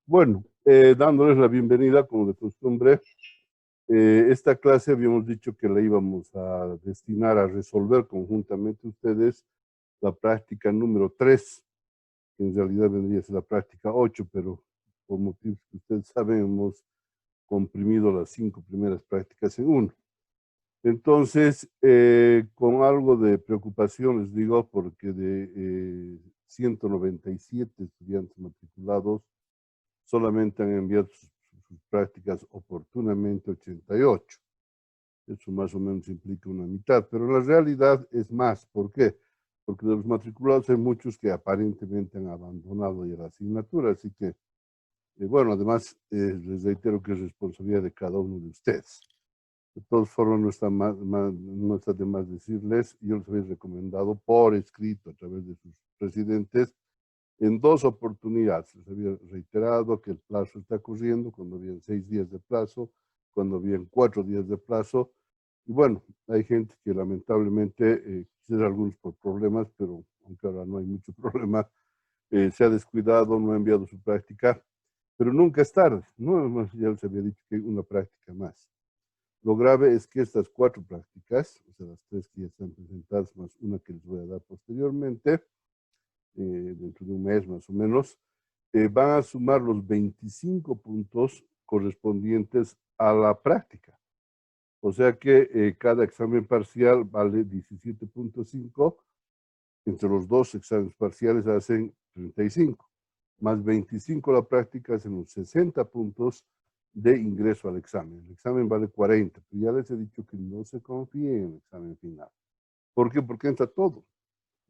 Bueno, dándoles la bienvenida, como de costumbre, esta clase habíamos dicho que la íbamos a destinar a resolver conjuntamente ustedes la práctica número 3, que en realidad vendría a ser la práctica 8, pero por motivos que ustedes saben, hemos comprimido las 5 primeras prácticas en uno. Entonces, con algo de preocupación les digo, porque de 197 estudiantes matriculados, solamente han enviado sus prácticas oportunamente 88. Eso más o menos implica una mitad, pero la realidad es más. ¿Por qué? Porque de los matriculados hay muchos que aparentemente han abandonado ya la asignatura, así que, bueno, además les reitero que es responsabilidad de cada uno de ustedes. De todas formas, no está de más decirles, yo les había recomendado por escrito a través de sus presidentes en 2 oportunidades. Les había reiterado que el plazo está corriendo, cuando habían 6 días de plazo, cuando habían 4 días de plazo. Y bueno, hay gente que lamentablemente, quizás algunos por problemas, pero aunque ahora no hay mucho problema, se ha descuidado, no ha enviado su práctica, pero nunca es tarde, ¿no? Ya les había dicho que hay una práctica más. Lo grave es que estas 4 prácticas, o sea, las 3 que ya están presentadas, más una que les voy a dar posteriormente, dentro de un mes más o menos, van a sumar los 25 puntos correspondientes a la práctica. O sea que cada examen parcial vale 17.5, entre los 2 exámenes parciales hacen 35, más 25 la práctica hacen los 60 puntos de ingreso al examen. El examen vale 40, pero ya les he dicho que no se confíen en el examen final. ¿Por qué? Porque entra todo.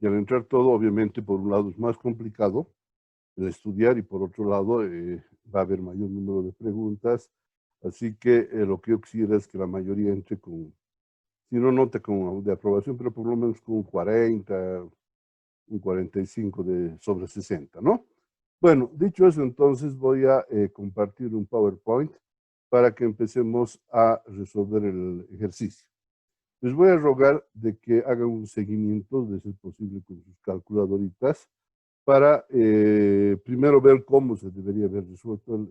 Y al entrar todo, obviamente, por un lado es más complicado el estudiar y por otro lado va a haber mayor número de preguntas. Así que lo que yo quisiera es que la mayoría entre con, si no nota con de aprobación, pero por lo menos con un 40, un 45 sobre 60, ¿no? Bueno, dicho eso, entonces voy a compartir un PowerPoint para que empecemos a resolver el ejercicio. Les voy a rogar de que hagan un seguimiento, de ser posible, con sus calculadoritas, para primero ver cómo se debería haber resuelto.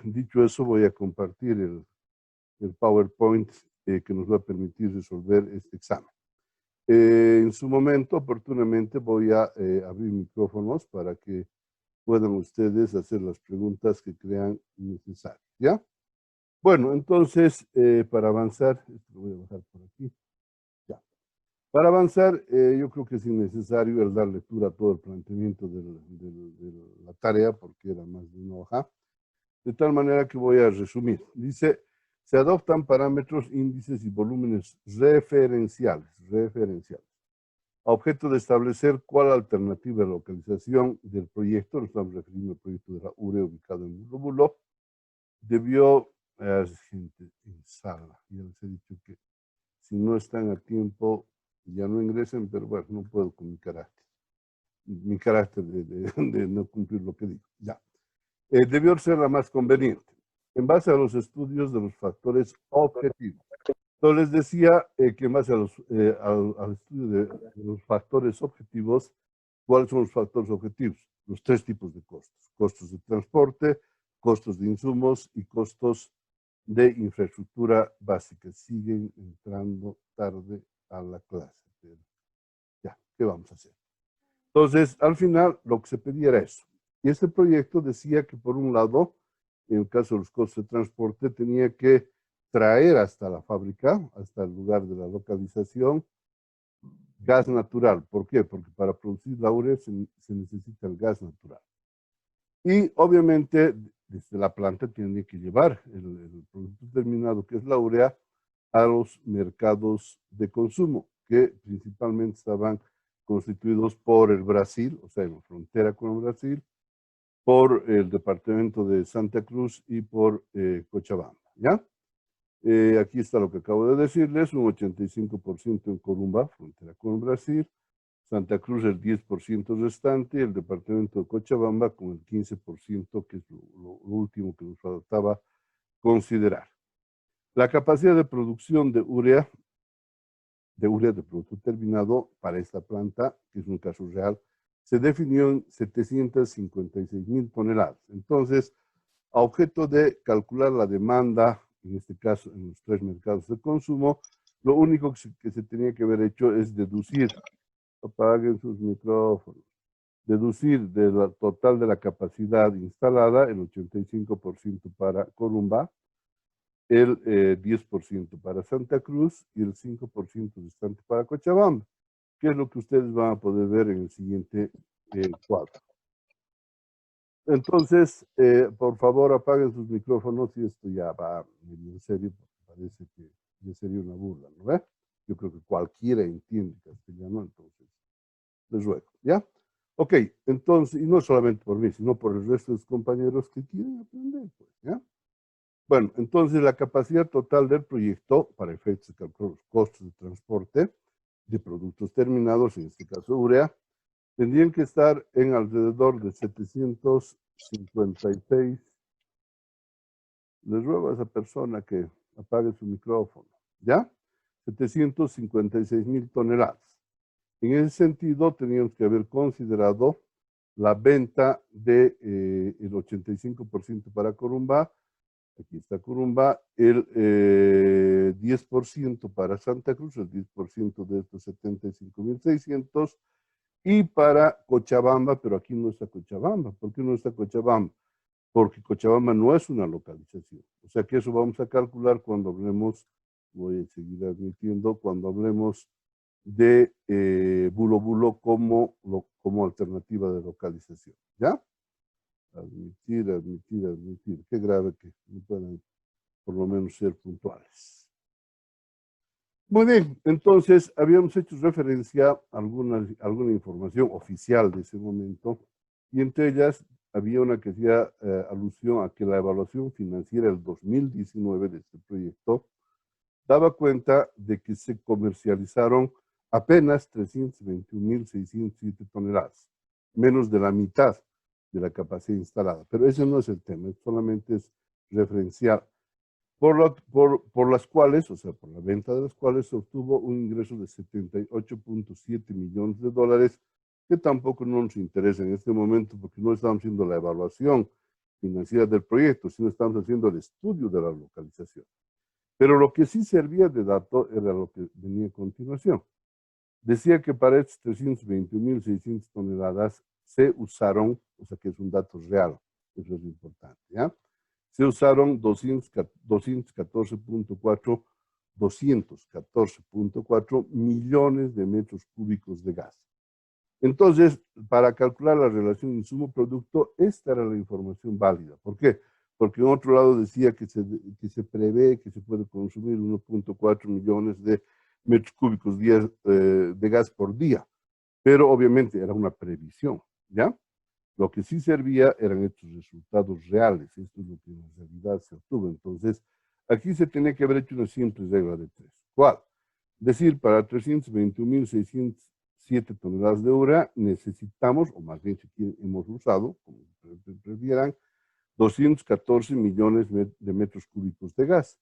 Dicho eso, voy a compartir el PowerPoint que nos va a permitir resolver este examen. En su momento, oportunamente, voy a abrir micrófonos para que puedan ustedes hacer las preguntas que crean necesarias, ¿ya? Bueno, entonces, para avanzar, esto lo voy a bajar por aquí, ya. Para avanzar, yo creo que es innecesario el dar lectura a todo el planteamiento de la tarea, porque era más de una hoja, de tal manera que voy a resumir. Dice, se adoptan parámetros, índices y volúmenes referenciales, a objeto de establecer cuál alternativa de localización del proyecto, nos estamos refiriendo al proyecto de la URE ubicado en un lóbulo, debió, gente en sala, ya les he dicho que si no están a tiempo, ya no ingresen, pero bueno, no puedo con mi carácter de no cumplir lo que digo. Ya. Debió ser la más conveniente, en base a los estudios de los factores objetivos. Entonces les decía que en base a al estudio de los factores objetivos, ¿cuáles son los factores objetivos? Los 3 tipos de costos. Costos de transporte, costos de insumos y costos de infraestructura básica. Siguen entrando tarde a la clase. Pero ya, ¿qué vamos a hacer? Entonces, al final, lo que se pedía era eso. Y este proyecto decía que, por un lado, en el caso de los costos de transporte, tenía que traer hasta la fábrica, hasta el lugar de la localización, gas natural. ¿Por qué? Porque para producir la urea se necesita el gas natural. Y obviamente, desde la planta tiene que llevar el producto terminado, que es la urea, a los mercados de consumo, que principalmente estaban constituidos por el Brasil, o sea, en la frontera con el Brasil, por el departamento de Santa Cruz y por Cochabamba, ¿ya? Aquí está lo que acabo de decirles, un 85% en Corumbá, frontera con Brasil, Santa Cruz el 10% restante, el departamento de Cochabamba con el 15%, que es lo último que nos faltaba considerar. La capacidad de producción de urea de producto terminado para esta planta, que es un caso real, se definió en 756.000 toneladas. Entonces, a objeto de calcular la demanda, en este caso en los tres mercados de consumo, lo único que se tenía que haber hecho es deducir, apaguen sus micrófonos, deducir del total de la capacidad instalada el 85% para Corumbá, el 10% para Santa Cruz y el 5% restante para Cochabamba, que es lo que ustedes van a poder ver en el siguiente cuadro. Entonces, por favor, apaguen sus micrófonos y esto ya va en serio, porque parece que ya sería una burla, ¿no ve? Yo creo que cualquiera entiende castellano, entonces les ruego, ¿ya? Ok, entonces, y no solamente por mí, sino por el resto de los compañeros que quieren aprender, pues, ¿ya? Bueno, entonces la capacidad total del proyecto, para efectos de calcular los costos de transporte de productos terminados, en este caso urea, tendrían que estar en alrededor de 756. Les ruego a esa persona que apague su micrófono, ¿ya? 756.000 toneladas. En ese sentido, teníamos que haber considerado la venta del 85% para Corumbá, aquí está Corumbá, el 10% para Santa Cruz, el 10% de estos 75.600, y para Cochabamba, pero aquí no está Cochabamba. ¿Por qué no está Cochabamba? Porque Cochabamba no es una localización. O sea que eso vamos a calcular cuando hablemos, voy a seguir admitiendo, cuando hablemos de Bulo Bulo como alternativa de localización. ¿Ya? Admitir, admitir, admitir. Qué grave que no puedan por lo menos ser puntuales. Muy bien, entonces habíamos hecho referencia a alguna información oficial de ese momento y entre ellas había una que hacía alusión a que la evaluación financiera del 2019 de este proyecto daba cuenta de que se comercializaron apenas 321.607 toneladas, menos de la mitad de la capacidad instalada. Pero ese no es el tema, solamente es referencial. Por las cuales, o sea, por la venta de las cuales se obtuvo un ingreso de 78.7 millones de dólares, que tampoco no nos interesa en este momento porque no estamos haciendo la evaluación financiera del proyecto, sino estamos haciendo el estudio de la localización. Pero lo que sí servía de dato era lo que venía a continuación. Decía que para estas 321.600 toneladas se usaron, o sea que es un dato real, eso es importante, ¿ya? Se usaron 214.4 millones de metros cúbicos de gas. Entonces, para calcular la relación insumo-producto, esta era la información válida. ¿Por qué? Porque en otro lado decía que se prevé que se puede consumir 1.4 millones de metros cúbicos de gas por día. Pero obviamente era una previsión, ¿ya? Lo que sí servía eran estos resultados reales. Esto es lo que en realidad se obtuvo. Entonces, aquí se tenía que haber hecho una simple regla de tres. ¿Cuál? Decir, para 321.607 toneladas de urea necesitamos, o más bien si quieren, hemos usado, como prefieran, 214 millones de metros cúbicos de gas.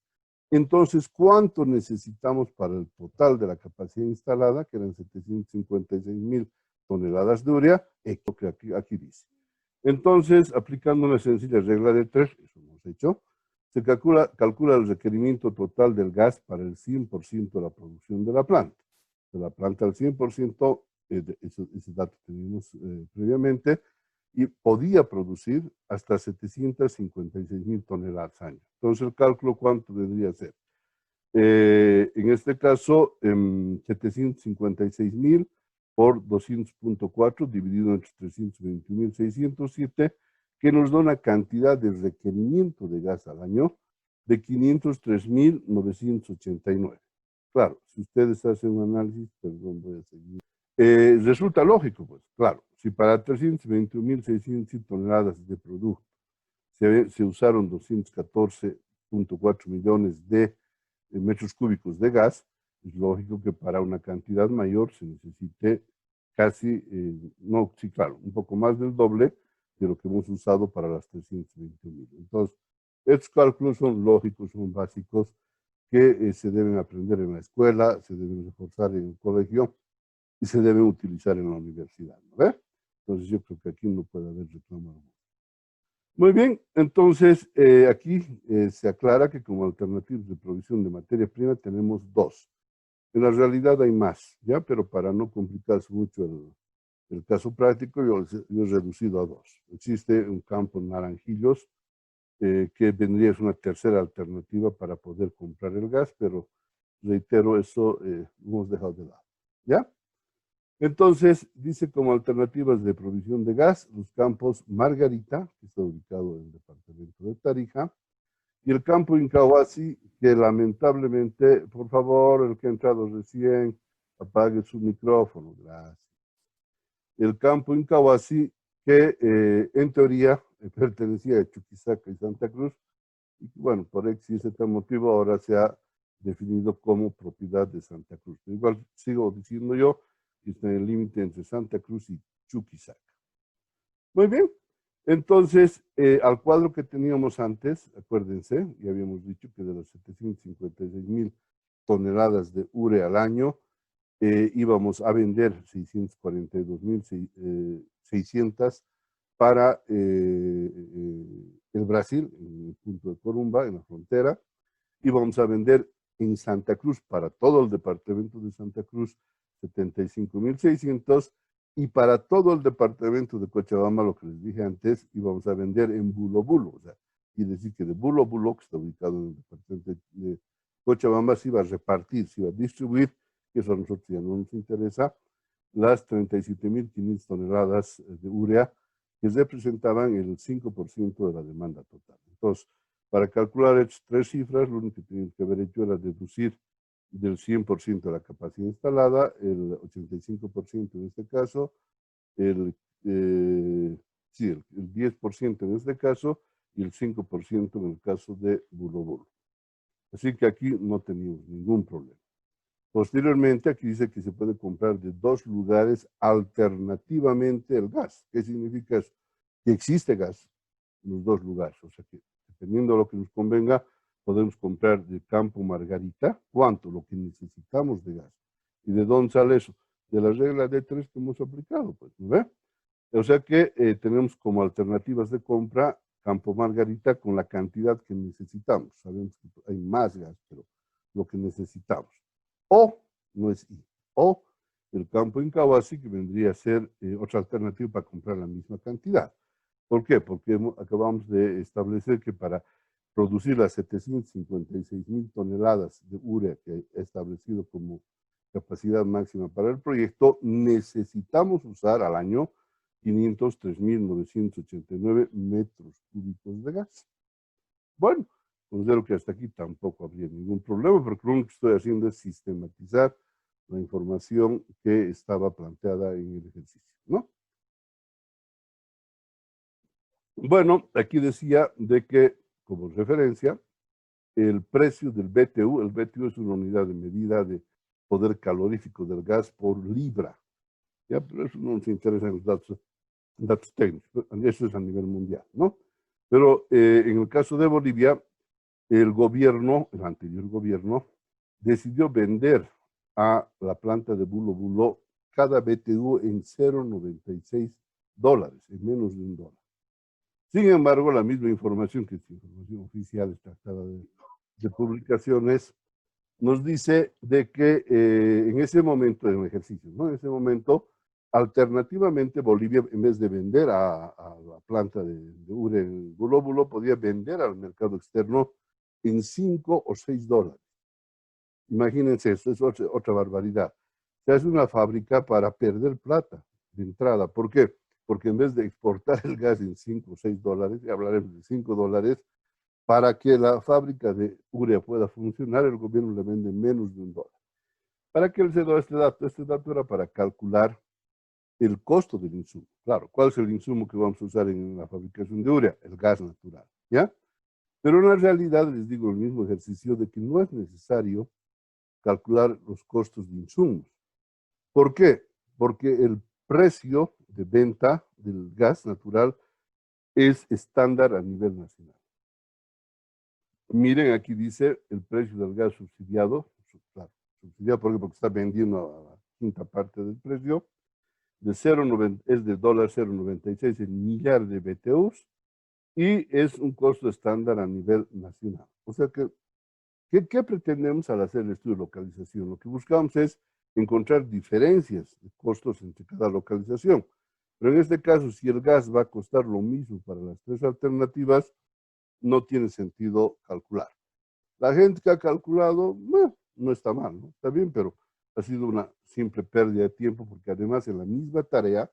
Entonces, ¿cuánto necesitamos para el total de la capacidad instalada, que eran 756.000 toneladas de urea? Esto que aquí dice. Entonces, aplicando una sencilla regla de tres, eso hemos hecho, se calcula el requerimiento total del gas para el 100% de la producción de la planta. De la planta al 100%, ese dato teníamos previamente, y podía producir hasta 756.000 toneladas al año. Entonces, el cálculo, ¿cuánto debería ser? En este caso, 756.000 por 200.4 dividido entre 321.607, que nos da una cantidad de requerimiento de gas al año de 503.989. Claro, si ustedes hacen un análisis, perdón, voy a seguir. Resulta lógico, pues, claro, si para 321.600 toneladas de producto se usaron 214.4 millones de metros cúbicos de gas, es lógico que para una cantidad mayor se necesite casi, no, sí, claro, un poco más del doble de lo que hemos usado para las 321.000. Entonces, estos cálculos son lógicos, son básicos, que se deben aprender en la escuela, se deben reforzar en el colegio y se deben utilizar en la universidad, ¿no ve? Entonces yo creo que aquí no puede haber reclamo alguno. Muy bien, entonces aquí se aclara que como alternativas de provisión de materia prima tenemos dos. En la realidad hay más, ¿ya? Pero para no complicarse mucho el caso práctico, yo he reducido a dos. Existe un campo en Naranjillos, que vendría es una tercera alternativa para poder comprar el gas, pero reitero, eso lo hemos dejado de lado, ¿ya? Entonces, dice como alternativas de provisión de gas, los campos Margarita, que está ubicado en el departamento de Tarija, y el campo Incahuasi, que lamentablemente, por favor, el que ha entrado recién, apague su micrófono, gracias. El campo Incahuasi, que en teoría pertenecía a Chuquisaca y Santa Cruz, y bueno, por X y Z motivo ahora se ha definido como propiedad de Santa Cruz. Pero igual sigo diciendo yo que está en el límite entre Santa Cruz y Chuquisaca. Muy bien. Entonces, al cuadro que teníamos antes, acuérdense, ya habíamos dicho que de las 756,000 toneladas de urea al año, íbamos a vender 642,600 para el Brasil, en el punto de Corumba, en la frontera. Íbamos a vender en Santa Cruz, para todo el departamento de Santa Cruz, 75,600, y para todo el departamento de Cochabamba, lo que les dije antes, íbamos a vender en Bulo Bulo. O sea, quiere decir que de Bulo Bulo, que está ubicado en el departamento de Cochabamba, se iba a repartir, se iba a distribuir, que eso a nosotros ya no nos interesa, las 37,500 toneladas de urea, que representaban el 5% de la demanda total. Entonces, para calcular estas tres cifras, lo único que teníamos que haber hecho era deducir del 100% de la capacidad instalada, el 85% en este caso, el, sí, el 10% en este caso y el 5% en el caso de Bulo Bulo. Así que aquí no teníamos ningún problema. Posteriormente, aquí dice que se puede comprar de dos lugares alternativamente el gas. ¿Qué significa eso? Que existe gas en los dos lugares. O sea que, dependiendo de lo que nos convenga, podemos comprar de Campo Margarita, ¿cuánto? Lo que necesitamos de gas. ¿Y de dónde sale eso? De la regla de tres que hemos aplicado, pues, ¿no ve? O sea que tenemos como alternativas de compra Campo Margarita con la cantidad que necesitamos. Sabemos que hay más gas, pero lo que necesitamos. O, no es I, o el campo Incahuasi, que vendría a ser otra alternativa para comprar la misma cantidad. ¿Por qué? Porque acabamos de establecer que para producir las 756,000 toneladas de urea que he establecido como capacidad máxima para el proyecto, necesitamos usar al año 503,989 metros cúbicos de gas. Bueno, considero que hasta aquí tampoco habría ningún problema, porque lo único que estoy haciendo es sistematizar la información que estaba planteada en el ejercicio, ¿no? Bueno, aquí decía de que, como referencia, el precio del BTU, el BTU es una unidad de medida de poder calorífico del gas por libra, ¿ya? Pero eso no nos interesa en los datos técnicos, eso es a nivel mundial, ¿no? Pero en el caso de Bolivia, el gobierno, el anterior gobierno, decidió vender a la planta de Bulo Bulo cada BTU en $0.96, en menos de $1. Sin embargo, la misma información, que es información oficial, extractada de publicaciones, nos dice de que en ese momento, en el ejercicio, ¿no? En ese momento, alternativamente, Bolivia, en vez de vender a la planta de urea en Bulo Bulo, podía vender al mercado externo en $5 o $6. Imagínense, eso es otra barbaridad. Se hace una fábrica para perder plata de entrada. ¿Por qué? Porque en vez de exportar el gas en $5 o $6, y hablaremos de $5, para que la fábrica de urea pueda funcionar, el gobierno le vende menos de $1. ¿Para qué les he dado este dato? Este dato era para calcular el costo del insumo. Claro, ¿cuál es el insumo que vamos a usar en la fabricación de urea? El gas natural, ¿ya? Pero en la realidad les digo el mismo ejercicio de que no es necesario calcular los costos de insumos. ¿Por qué? Porque el precio de venta del gas natural es estándar a nivel nacional. Miren, aquí dice el precio del gas subsidiado, claro, subsidiado porque está vendiendo a la quinta parte del precio, es de $0.96 el millar de BTUs y es un costo estándar a nivel nacional. O sea que, ¿qué pretendemos al hacer el estudio de localización? Lo que buscamos es encontrar diferencias de costos entre cada localización. Pero en este caso, si el gas va a costar lo mismo para las tres alternativas, no tiene sentido calcular. La gente que ha calculado, bueno, no está mal, ¿no? Está bien, pero ha sido una simple pérdida de tiempo porque además en la misma tarea,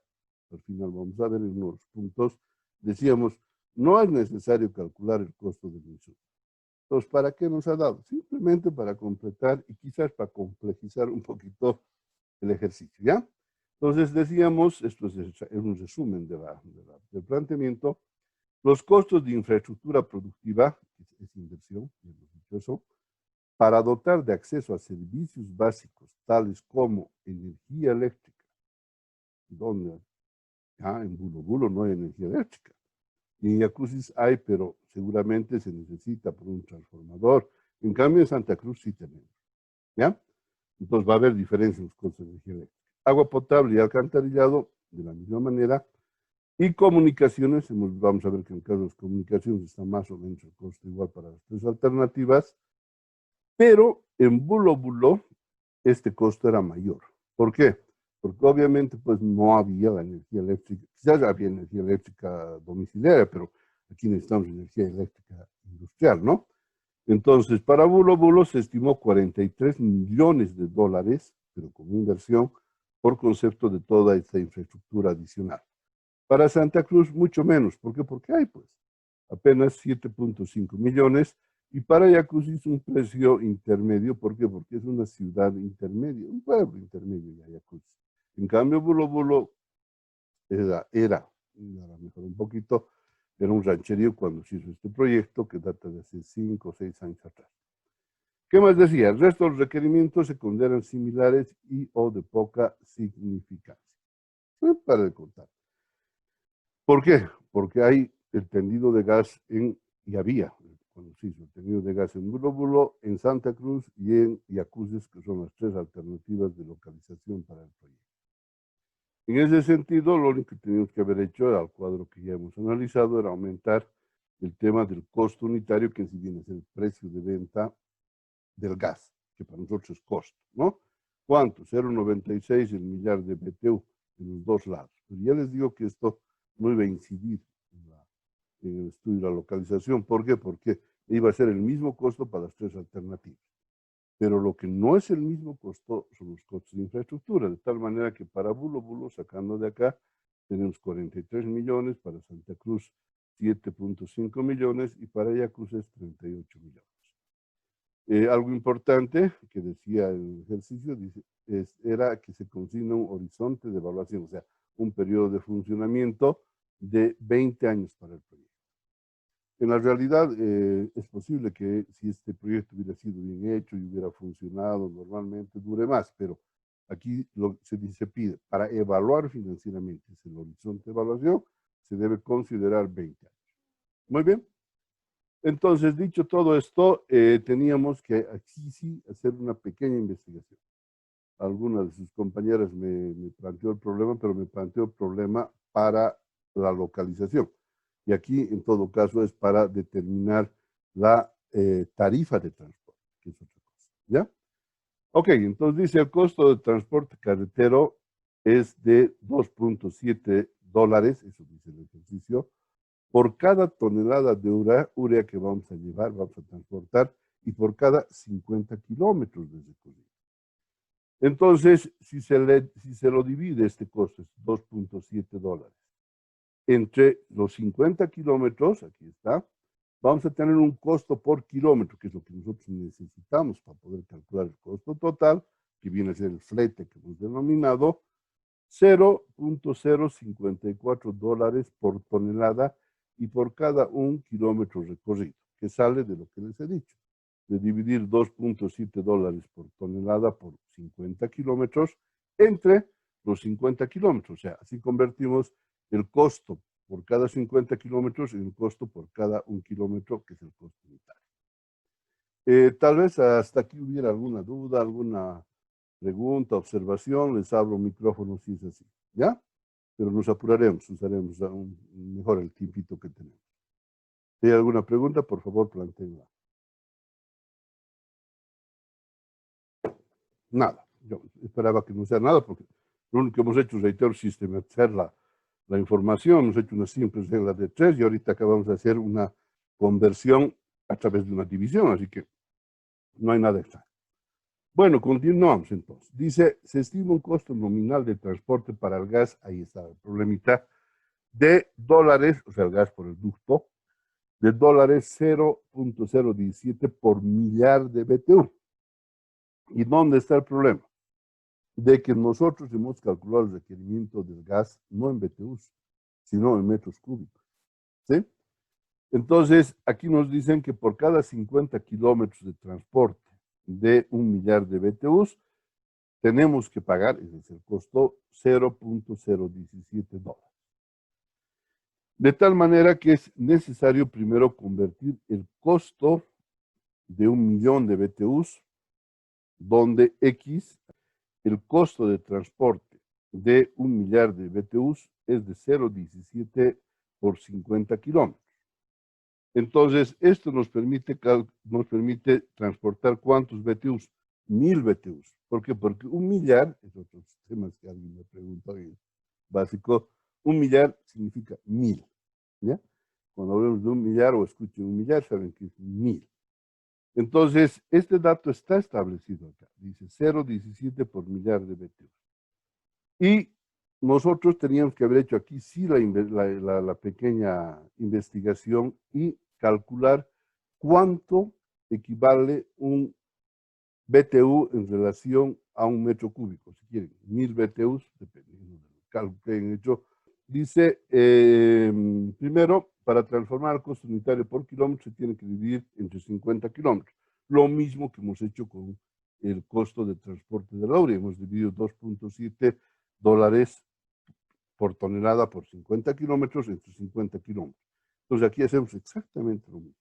al final vamos a ver en unos puntos, decíamos, no es necesario calcular el costo del insumo. Entonces, ¿para qué nos ha dado? Simplemente para completar y quizás para complejizar un poquito el ejercicio, ¿ya? Entonces decíamos, esto es un resumen del planteamiento, los costos de infraestructura productiva, que es inversión, ya hemos dicho eso, para dotar de acceso a servicios básicos, tales como energía eléctrica, donde en Bulo Bulo no hay energía eléctrica. Y en Yacusis hay, pero seguramente se necesita por un transformador. En cambio, en Santa Cruz sí tenemos, ¿ya? Entonces va a haber diferencia en los costos de energía eléctrica. Agua potable y alcantarillado, de la misma manera. Y comunicaciones, vamos a ver que en el caso de las comunicaciones está más o menos el costo igual para las tres alternativas, pero en Bulo Bulo este costo era mayor. ¿Por qué? Porque obviamente pues no había la energía eléctrica, quizás había energía eléctrica domiciliaria, pero aquí necesitamos energía eléctrica industrial, ¿no? Entonces, para Bulo Bulo se estimó $43 millones, pero como inversión, por concepto de toda esta infraestructura adicional. Para Santa Cruz, mucho menos. ¿Por qué? Porque hay, pues, apenas 7.5 millones. Y para Yacusis un precio intermedio. ¿Por qué? Porque es una ciudad intermedia, un pueblo intermedio de Yacusis. En cambio, Bulo Bulo era, a lo mejor un poquito, era un rancherío cuando se hizo este proyecto que data de hace 5 o 6 años atrás. ¿Qué más decía? El resto de los requerimientos se consideran similares y o de poca significancia. Para de contar. ¿Por qué? Porque hay el tendido de gas y había, cuando se hizo el tendido de gas en Bulo Bulo, en Santa Cruz y en Yacusis, que son las tres alternativas de localización para el proyecto. En ese sentido, lo único que teníamos que haber hecho, al cuadro que ya hemos analizado, era aumentar el tema del costo unitario, que si bien es el precio de venta del gas, que para nosotros es costo, ¿no? ¿Cuánto? 0.96 el millar de BTU en los dos lados. Pero ya les digo que esto no iba a incidir en el estudio de la localización. ¿Por qué? Porque iba a ser el mismo costo para las tres alternativas. Pero lo que no es el mismo costo son los costos de infraestructura, de tal manera que para Bulo Bulo, sacando de acá, tenemos 43 millones, para Santa Cruz 7.5 millones y para Yacuses 38 millones. Algo importante que decía el ejercicio era que se consigna un horizonte de evaluación, o sea, un periodo de funcionamiento de 20 años para el proyecto. En la realidad es posible que si este proyecto hubiera sido bien hecho y hubiera funcionado normalmente, dure más, pero aquí se pide para evaluar financieramente, es el horizonte de evaluación, se debe considerar 20 años. Muy bien. Entonces, dicho todo esto, teníamos que aquí sí hacer una pequeña investigación. Alguna de sus compañeras me planteó el problema, pero me planteó el problema para la localización. Y aquí, en todo caso, es para determinar la tarifa de transporte, que es otra cosa. ¿Ya? Ok, entonces dice el costo de transporte carretero es de $2.7, eso dice el ejercicio, por cada tonelada de urea que vamos a llevar, vamos a transportar, y por cada 50 kilómetros de recorrido. Entonces, si se lo divide este costo, es $2.7, entre los 50 kilómetros, aquí está, vamos a tener un costo por kilómetro, que es lo que nosotros necesitamos para poder calcular el costo total, que viene a ser el flete que hemos denominado, $0.054 por tonelada y por cada 1 kilómetro recorrido, que sale de lo que les he dicho, de dividir $2.7 por tonelada por 50 kilómetros entre los 50 kilómetros. O sea, así convertimos el costo por cada 50 kilómetros en el costo por cada 1 kilómetro, que es el costo unitario. Tal vez hasta aquí hubiera alguna duda, alguna pregunta, observación, les abro micrófono si es así, ¿ya? Pero nos apuraremos, usaremos mejor el tiempito que tenemos. Si hay alguna pregunta, por favor, planteenla. Nada. Yo esperaba que no sea nada, porque lo único que hemos hecho, reitero, es sistematizar la información. Hemos hecho una simple regla de 3 y ahorita acabamos de hacer una conversión a través de una división, así que no hay nada extraño. Bueno, continuamos entonces. Dice, se estima un costo nominal de transporte para el gas, ahí está el problemita, de dólares, o sea, el gas por el ducto, de dólares 0.017 por millar de BTU. ¿Y dónde está el problema? De que nosotros hemos calculado el requerimiento del gas no en BTUs, sino en metros cúbicos. ¿Sí? Entonces, aquí nos dicen que por cada 50 kilómetros de transporte de 1 millar de BTUs, tenemos que pagar, es decir, costó 0.017 dólares. De tal manera que es necesario primero convertir el costo de 1 millón de BTUs, donde X, el costo de transporte de 1 millar de BTUs es de 0.17 por 50 kilómetros. Entonces, esto nos permite transportar ¿cuántos BTUs? 1000 BTUs. ¿Por qué? Porque 1 millar, es otro tema que alguien me preguntó en básico, 1 millar significa 1000. ¿Ya? Cuando hablamos de 1 millar o escuchen 1 millar, saben que es 1000. Entonces, este dato está establecido acá. Dice 0.17 por millar de BTUs. Y nosotros teníamos que haber hecho aquí sí la pequeña investigación y calcular cuánto equivale un BTU en relación a un metro cúbico. Si quieren, 1000 BTUs, dependiendo del cálculo que hayan hecho. Dice, primero, para transformar el costo unitario por kilómetro se tiene que dividir entre 50 kilómetros. Lo mismo que hemos hecho con el costo de transporte de la urea. Hemos dividido 2.7 dólares por tonelada por 50 kilómetros entre 50 kilómetros. Entonces aquí hacemos exactamente lo mismo.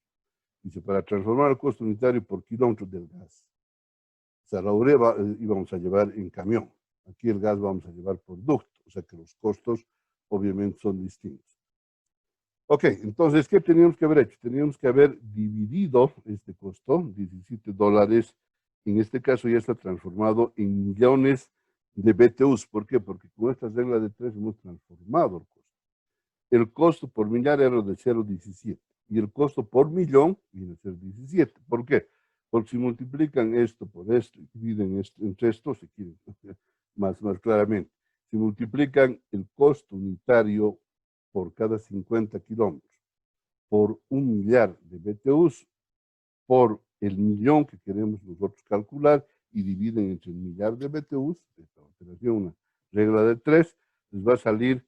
Dice, para transformar el costo unitario por kilómetro del gas. O sea, la urea íbamos a llevar en camión. Aquí el gas vamos a llevar por ducto. O sea que los costos obviamente son distintos. Ok, entonces, ¿qué teníamos que haber hecho? Teníamos que haber dividido este costo, 17 dólares. En este caso ya está transformado en millones de BTUs. ¿Por qué? Porque con esta regla de 3 hemos transformado el costo. El costo por millar era de 0.17 y el costo por millón viene a ser 17. ¿Por qué? Porque si multiplican esto por esto y dividen esto entre esto, se quiere más claramente. Si multiplican el costo unitario por cada 50 kilómetros por 1 millar de BTUs por el millón que queremos nosotros calcular y dividen entre el millar de BTUs, esta operación, una regla de 3, les va a salir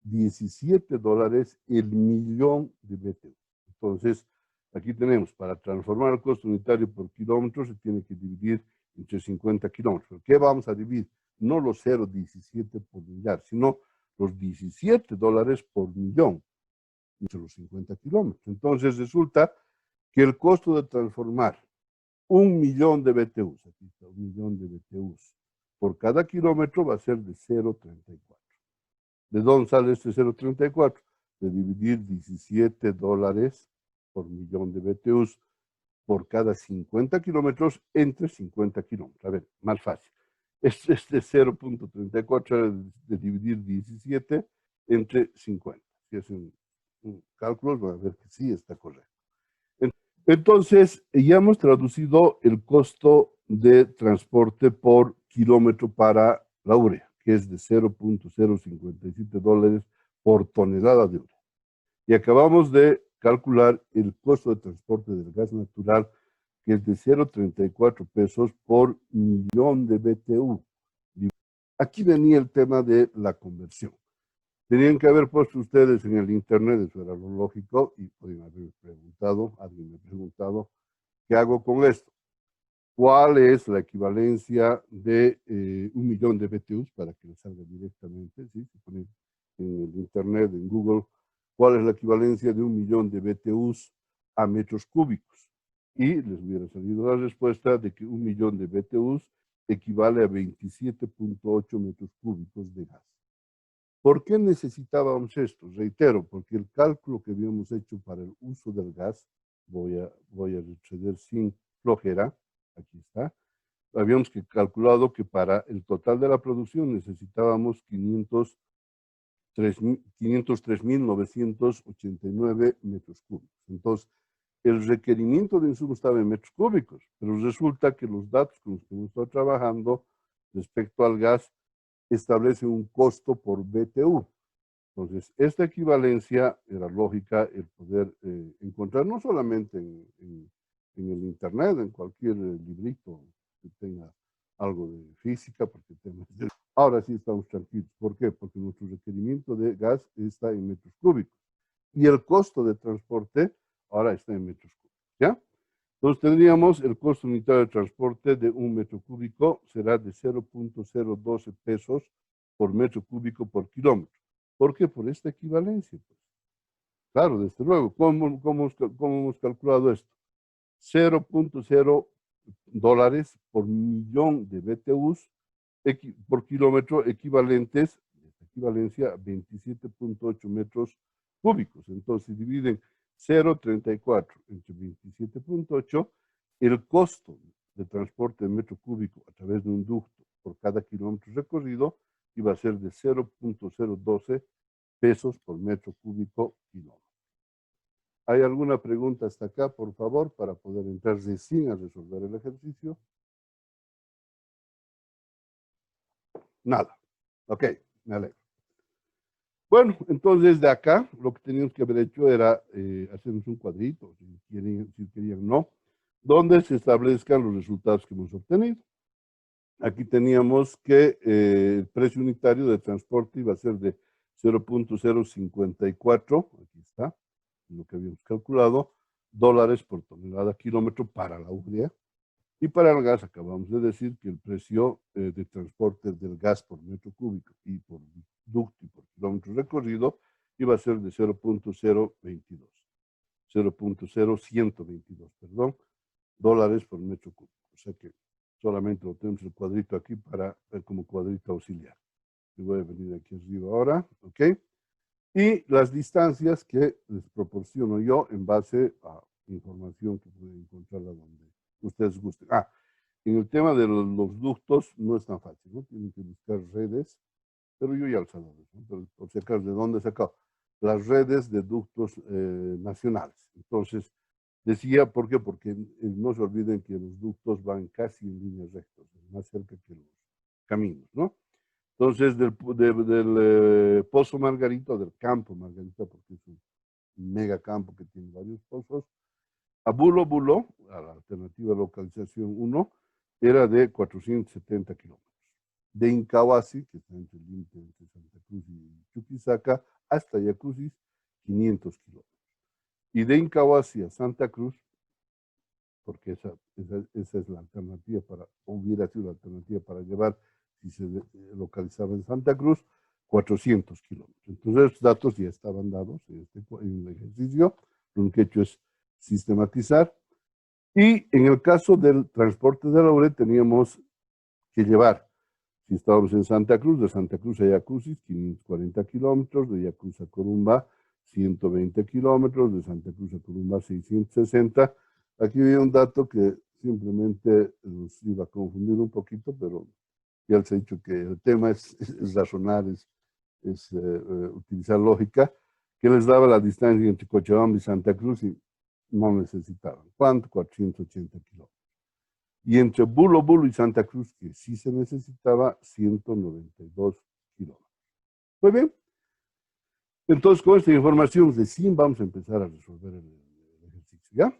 17 dólares el millón de BTUs. Entonces, aquí tenemos, para transformar el costo unitario por kilómetro, se tiene que dividir entre 50 kilómetros. ¿Qué vamos a dividir? No los 0.17 por millar, sino los 17 dólares por millón entre los 50 kilómetros. Entonces, resulta que el costo de transformar 1 millón de BTUs, aquí está, 1 millón de BTUs, por cada kilómetro va a ser de 0.34. ¿De dónde sale este 0.34? De dividir 17 dólares por millón de BTUs por cada 50 kilómetros entre 50 kilómetros. A ver, más fácil. Este 0.34 de dividir 17 entre 50. Si hacen cálculos, van a ver que sí está correcto. Entonces, ya hemos traducido el costo de transporte por kilómetro para la urea, que es de 0.057 dólares por tonelada de urea. Y acabamos de calcular el costo de transporte del gas natural, que es de 0.34 pesos por millón de BTU. Aquí venía el tema de la conversión. Tenían que haber puesto ustedes en el internet, eso era lo lógico, y podrían haber preguntado, alguien me ha preguntado, ¿qué hago con esto? ¿Cuál es la equivalencia de 1 millón de BTUs para que les salga directamente? ¿Sí? Se pone en el internet, en Google, ¿cuál es la equivalencia de 1 millón de BTUs a metros cúbicos? Y les hubiera salido la respuesta de que 1 millón de BTUs equivale a 27.8 metros cúbicos de gas. ¿Por qué necesitábamos esto? Reitero, porque el cálculo que habíamos hecho para el uso del gas, voy a retroceder sin flojera, aquí está, habíamos calculado que para el total de la producción necesitábamos 503.989 metros cúbicos. Entonces, el requerimiento de insumos estaba en metros cúbicos, pero resulta que los datos con los que hemos estado trabajando respecto al gas establece un costo por BTU. Entonces, esta equivalencia era lógica el poder encontrar no solamente en el Internet, en cualquier librito que tenga algo de física, porque ahora sí estamos tranquilos. ¿Por qué? Porque nuestro requerimiento de gas está en metros cúbicos y el costo de transporte ahora está en metros cúbicos, ¿ya? Entonces tendríamos el costo unitario de transporte de un metro cúbico será de 0.012 pesos por metro cúbico por kilómetro. ¿Por qué? Por esta equivalencia. Pues. Claro, desde luego. ¿Cómo hemos calculado esto? 0.0 dólares por millón de BTUs por kilómetro equivalentes, equivalencia a 27.8 metros cúbicos. Entonces, si dividen 0.34 entre 27.8, el costo de transporte de metro cúbico a través de un ducto por cada kilómetro recorrido iba a ser de 0.012 pesos por metro cúbico kilómetro. ¿Hay alguna pregunta hasta acá, por favor, para poder entrar recién a resolver el ejercicio? Nada. Ok, me alegro. Bueno, entonces de acá lo que teníamos que haber hecho era hacernos un cuadrito, si querían no, donde se establezcan los resultados que hemos obtenido. Aquí teníamos que el precio unitario de transporte iba a ser de 0.054, aquí está, lo que habíamos calculado, dólares por tonelada kilómetro para la urea. Y para el gas acabamos de decir que el precio de transporte del gas por metro cúbico y por ducto y por kilómetro recorrido iba a ser de 0.0122, perdón, dólares por metro cúbico. O sea que solamente lo tenemos el cuadrito aquí para como cuadrito auxiliar. Me voy a venir aquí arriba ahora, ¿ok? Y las distancias que les proporciono yo en base a información que pueden encontrar donde ustedes gusten. En el tema de los ductos no es tan fácil, ¿no? Tienen que buscar redes, pero yo ya lo sabía, ¿no? Por si acaso, ¿de dónde he sacado? Las redes de ductos nacionales. Entonces, decía, ¿por qué? Porque no se olviden que los ductos van casi en líneas rectas, más cerca que los caminos, ¿no? Entonces, del Pozo Margarita, del campo Margarita, porque es un mega campo que tiene varios pozos, a Bulo Bulo, a la alternativa localización 1, era de 470 kilómetros. De Incahuasi, que está entre el límite entre Santa Cruz y Chuquisaca, hasta Yacusis, 500 kilómetros. Y de Incahuasi a Santa Cruz, porque esa es la alternativa hubiera sido la alternativa para llevar, si se localizaba en Santa Cruz, 400 kilómetros. Entonces, estos datos ya estaban dados en el ejercicio. Lo que he hecho es sistematizar. Y en el caso del transporte de la urea teníamos que llevar, si estábamos en Santa Cruz, de Santa Cruz a Yacusis, 540 kilómetros, de Yacuz a Corumba, 120 kilómetros, de Santa Cruz a Corumba, 660. Aquí había un dato que simplemente nos iba a confundir un poquito, pero ya les he dicho que el tema es razonar, es utilizar lógica, que les daba la distancia entre Cochabamba y Santa Cruz y no necesitaban. ¿Cuánto? 480 kilómetros. Y entre Bulo Bulo y Santa Cruz, que sí se necesitaba, 192 kilómetros. Muy bien. Entonces, con esta información recién vamos a empezar a resolver el ejercicio, ¿ya?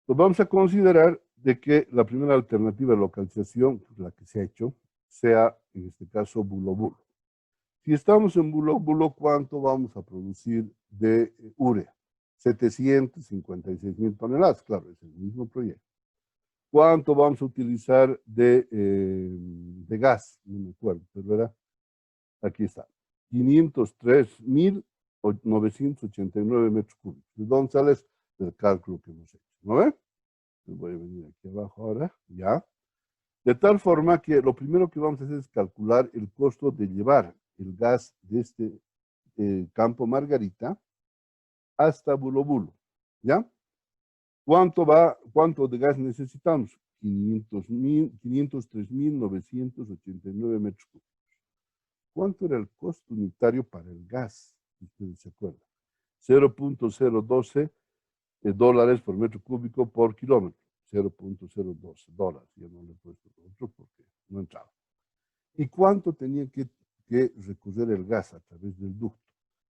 Pues vamos a considerar de que la primera alternativa de localización, la que se ha hecho, sea, en este caso, Bulo Bulo. Si estamos en Bulo Bulo, ¿cuánto vamos a producir de urea? 756,000 toneladas, claro, es el mismo proyecto. ¿Cuánto vamos a utilizar de gas? No me acuerdo, pero era, aquí está, 503.989 metros cúbicos. ¿De dónde sales? Del cálculo que hemos hecho, ¿no ve? Voy a venir aquí abajo ahora, ya. De tal forma que lo primero que vamos a hacer es calcular el costo de llevar el gas de este Campo Margarita hasta Bulo Bulo, ¿ya? ¿Cuánto de gas necesitamos? 503.989 metros cúbicos. ¿Cuánto era el costo unitario para el gas? Ustedes se acuerdan. 0.012 dólares por metro cúbico por kilómetro. 0.012 dólares. Ya no le he puesto otro porque no entraba. ¿Y cuánto tenía que recorrer el gas a través del ducto?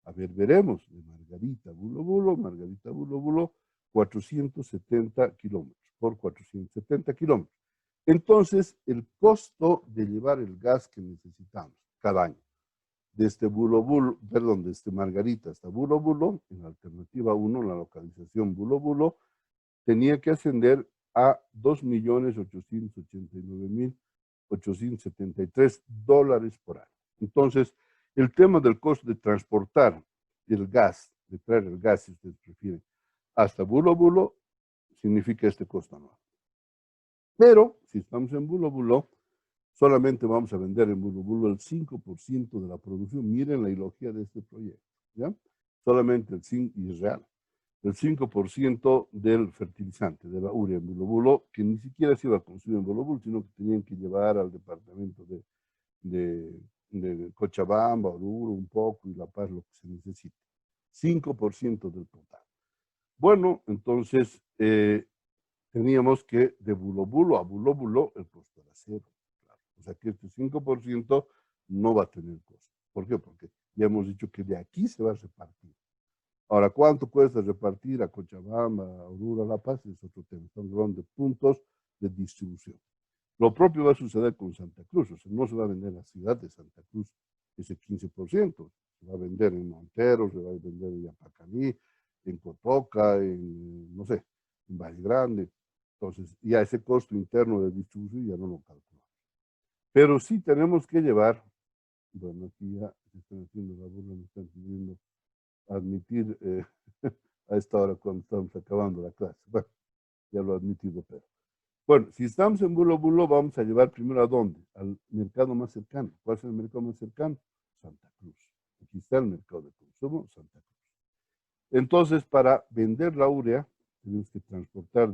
A ver, veremos. De Margarita Bulo Bulo, 470 kilómetros por 470 kilómetros. Entonces, el costo de llevar el gas que necesitamos cada año, desde desde Margarita hasta Bulo Bulo, en la alternativa 1, la localización Bulo Bulo, tenía que ascender a 2.889.873 dólares por año. Entonces, el tema del costo de transportar el gas, de traer el gas, si ustedes prefieren, hasta Bulo Bulo, significa este costo anual. Pero, si estamos en Bulo Bulo, solamente vamos a vender en Bulo Bulo el 5% de la producción. Miren la ideología de este proyecto, ¿ya? Solamente el 5%, y es real, el 5% del fertilizante, de la urea en Bulo Bulo, que ni siquiera se iba a consumir en Bulo Bulo, sino que tenían que llevar al departamento de Cochabamba, Oruro, un poco, y La Paz, lo que se necesite. 5% del total. Bueno, entonces teníamos que de Bulo Bulo a Bulo Bulo el costo era cero. Claro. O sea que este 5% no va a tener costo. ¿Por qué? Porque ya hemos dicho que de aquí se va a repartir. Ahora, ¿cuánto cuesta repartir a Cochabamba, a Oruro, a La Paz? Es otro tema. Estamos hablando de puntos de distribución. Lo propio va a suceder con Santa Cruz. O sea, no se va a vender en la ciudad de Santa Cruz ese 15%. Se va a vender en Montero, se va a vender en Yapacaní, en Cotoca, en, no sé, en Valle Grande. Entonces, ya ese costo interno de distribución ya no lo calculamos. Pero sí tenemos que llevar, bueno, aquí ya se están haciendo la burla, me están pidiendo admitir a esta hora cuando estamos acabando la clase. Bueno, ya lo he admitido, pero. Bueno, si estamos en Bulo Bulo, vamos a llevar primero ¿a dónde? Al mercado más cercano. ¿Cuál es el mercado más cercano? Santa Cruz. Aquí está el mercado de consumo, Santa Cruz. Entonces, para vender la urea, tenemos que transportar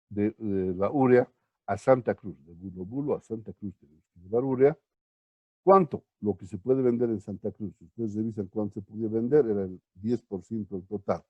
de la urea a Santa Cruz, de Bulo Bulo a Santa Cruz tenemos que llevar urea. ¿Cuánto? Lo que se puede vender en Santa Cruz. Si ustedes revisan cuánto se podía vender, era el 10% del total.